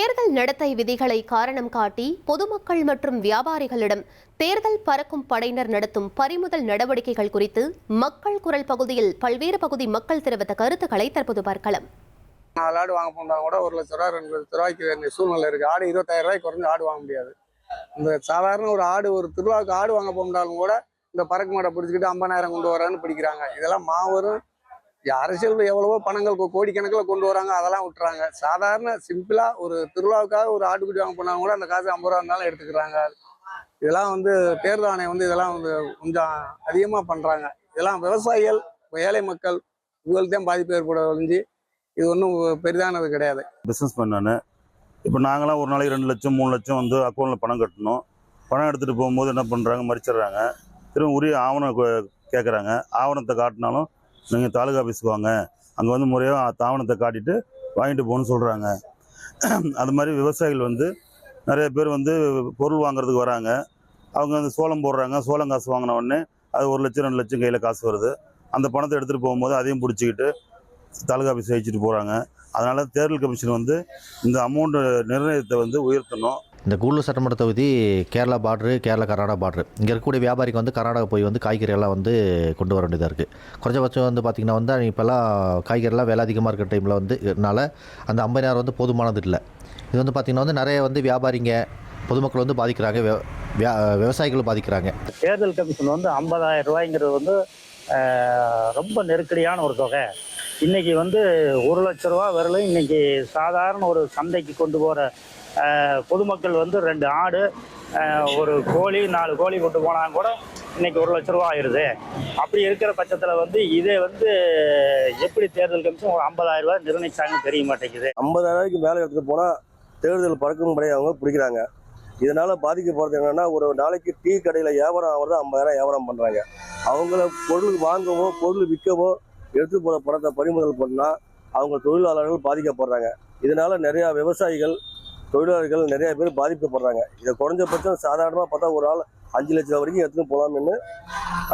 தேர்தல் நடத்தை விதிகளை காரணம் காட்டி பொதுமக்கள் மற்றும் வியாபாரிகளிடம் தேர்தல் பறக்கும் படையினர் நடத்தும் பறிமுதல் நடவடிக்கைகள் குறித்து மக்கள் குரல் பகுதியில் பல்வேறு பகுதி மக்கள் தெரிவித்த கருத்துக்களை தற்போது பார்க்கலாம். 4 ஆடு வாங்க போனா கூட 1 லட்சம் ரூபாய் 2 லட்சம் ரூபாய்க்கு வேண்டிய சூழ்நிலை இருக்கு. ஆடு 25,000 ரூபாய்க்கு குறைஞ்சு ஆடு வாங்க முடியாது. இந்த சாதாரண ஒரு ஆடு ஒரு திருவிழாவுக்கு ஆடு வாங்க போனாலும் கூட இந்த பறக்கு மாடை பிடிச்சிக்கிட்டு 50,000 கொண்டு வரான்னு பிடிக்கிறாங்க. இதெல்லாம் மாபெரும் அரசியல் எவ்வளவோ பணங்கள் கோடிக்கணக்கில் கொண்டு வராங்க, அதெல்லாம் விட்டுறாங்க. சாதாரண சிம்பிளா ஒரு திருவிழாவுக்காக ஒரு ஆட்டுக்குட்டி வாங்க போனாலும் கூட அந்த காசு 50 ரூபா இருந்தாலும் எடுத்துக்கிறாங்க. இதெல்லாம் தேர்தல் ஆணையம் இதெல்லாம் கொஞ்சம் அதிகமா பண்றாங்க. இதெல்லாம் விவசாயிகள் ஏழை மக்கள் இவங்களுக்கு தான் பாதிப்பு ஏற்பட ஒழிஞ்சு இது ஒன்றும் பெரிதானது கிடையாது. பிஸ்னஸ் பண்ணானு இப்போ நாங்களாம் ஒரு நாளைக்கு 2 லட்சம் 3 லட்சம் அக்கௌண்ட்டில் பணம் கட்டணும். பணம் எடுத்துகிட்டு போகும்போது என்ன பண்ணுறாங்க, மறிச்சிடுறாங்க. திரும்ப உரிய ஆவணம் கேட்குறாங்க. ஆவணத்தை காட்டினாலும் நீங்கள் தாலுகா ஆஃபீஸுக்கு வாங்க, அங்கே முறையாக ஆவணத்தை காட்டிட்டு வாங்கிட்டு போகணும்னு சொல்கிறாங்க. அது மாதிரி விவசாயிகள் நிறைய பேர் பொருள் வாங்குறதுக்கு வராங்க. அவங்க சோளம் போடுறாங்க. சோளம் காசு வாங்கின உடனே அது 1 லட்சம் 2 லட்சம் கையில் காசு வருது. அந்த பணத்தை எடுத்துகிட்டு போகும்போது அதையும் பிடிச்சிக்கிட்டு தாலுகா ஆஃபீஸ் வச்சுட்டு போகிறாங்க. அதனால் தேர்தல் கமிஷன் இந்த அமௌண்ட் நிர்ணயத்தை உயர்த்தணும். இந்த கூடலூர் சட்டமன்ற தொகுதி கேரளா பார்டரு, கேரளா கர்நாடகா பார்டரு. இங்கே இருக்கக்கூடிய வியாபாரிக்கு கர்நாடகா போய் காய்கறியெல்லாம் கொண்டு வர வேண்டியதாக இருக்குது. குறைஞ்சபட்சம் பார்த்திங்கன்னா இப்போல்லாம் காய்கறிலாம் விலை அதிகமாக இருக்கிற டைமில் இதனால் அந்த 50,000 போதுமானது இல்லை. இது பார்த்திங்கன்னா நிறைய வியாபாரிங்க பொதுமக்கள் பாதிக்கிறாங்க, விவசாயிகளும் பாதிக்கிறாங்க. தேர்தல் கமிஷன் 50,000 ரூபாய்ங்கிறது ரொம்ப நெருக்கடியான ஒரு தொகை. இன்றைக்கி 1 லட்ச ரூபா வரலும் இன்றைக்கி சாதாரண ஒரு சந்தைக்கு கொண்டு போகிற பொதுமக்கள் 2 ஆடு, ஒரு கோழி 4 கோழி கொண்டு போனாங்க கூட இன்றைக்கி 1 லட்ச ரூபா ஆயிடுது. அப்படி இருக்கிற பட்சத்தில் இதே எப்படி தேர்தல் கமிஷன் ஒரு 50,000 ரூபாய் நிர்ணயிச்சாங்கன்னு தெரிய மாட்டேங்குது. 50,000 ரூபாய்க்கு மேலே எடுத்துகிட்டு போனால் தேர்தல் பறக்கும் படையை அவங்க பிடிக்கிறாங்க. இதனால் பாதிக்கப்படுறது என்னென்னா, ஒரு நாளைக்கு டீ கடையில் வியாபாரம் ஆகிறது 50,000 வியாபாரம் பண்ணுறாங்க. அவங்கள பொருள் வாங்கவோ பொருள் விற்கவோ எடுத்து போகிற பணத்தை பறிமுதல் பண்ணால் அவங்க தொழிலாளர்கள் பாதிக்கப்படுறாங்க. இதனால் நிறையா விவசாயிகள் தொழிலாளர்கள் நிறைய பேர் பாதிக்கப்படுறாங்க. இதை குறைஞ்சபட்சம் சாதாரணமாக பார்த்தா ஒரு ஆள் 5 லட்சம் வரைக்கும் எடுத்துன்னு போகலாம்னு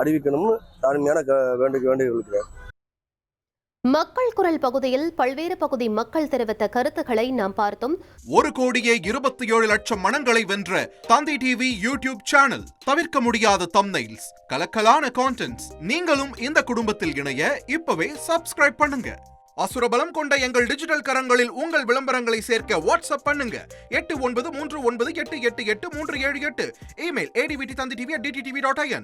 அறிவிக்கணும்னு தாழ்மையான வேண்டுகோள். மக்கள் குரல் பகுதியில் பல்வேறு பகுதி மக்கள் தெரிவித்த கருத்துக்களை நாம் பார்த்தோம். 1,27,00,000 மனங்களை வென்ற தந்தி டிவி யூடியூப் சேனல். தவிர்க்க முடியாத தம்ப்நெயில்ஸ், கலக்கலான கான்டென்ட்ஸ். நீங்களும் இந்த குடும்பத்தில் இணைய இப்பவே சப்ஸ்கிரைப் பண்ணுங்க. அசுரபலம் கொண்ட எங்கள் டிஜிட்டல் கரங்களில் உங்கள் விளம்பரங்களை சேர்க்க வாட்ஸ்அப் பண்ணுங்க. 8939888378. Email advtthanditv@dttv.in.